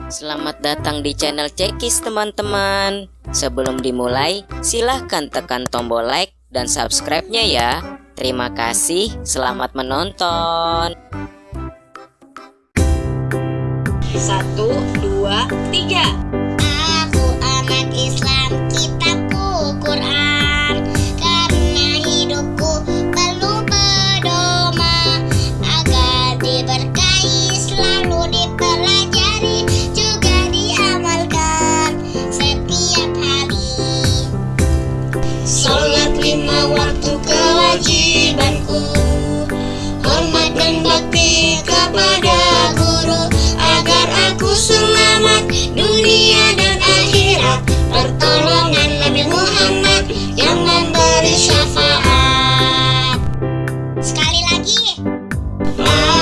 Selamat datang di channel Cekis teman-teman. Sebelum dimulai, silahkan tekan tombol like dan subscribe-nya ya. Terima kasih, selamat menonton. 1, 2, 3. Aku anak Islam, kitabku Quran. Karena hidupku perlu pedoman, agar diberkahi, selalu dipelajari, juga diamalkan setiap hari. Sholat 5 waktu kewajibanku, hormat dan bakti kepada guru, agar aku selamat dunia dan akhirat. Pertolongan Nabi Muhammad yang memberi syafaat. Sekali lagi.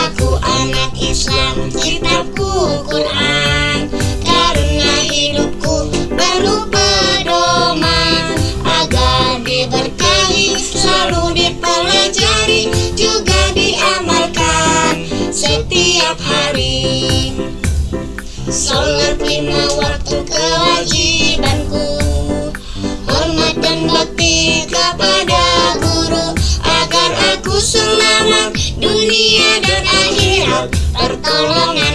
Aku anak Islam, kitabku Quran. Karena hidupku perlu pedoman, agar diberkahi, selalu dipelajari, juga diamalkan setiap hari. Sholat 5 waktu kewajibanku, hormat dan bakti kepada guru, agar aku selamat dunia dan akhirat. Pertolongan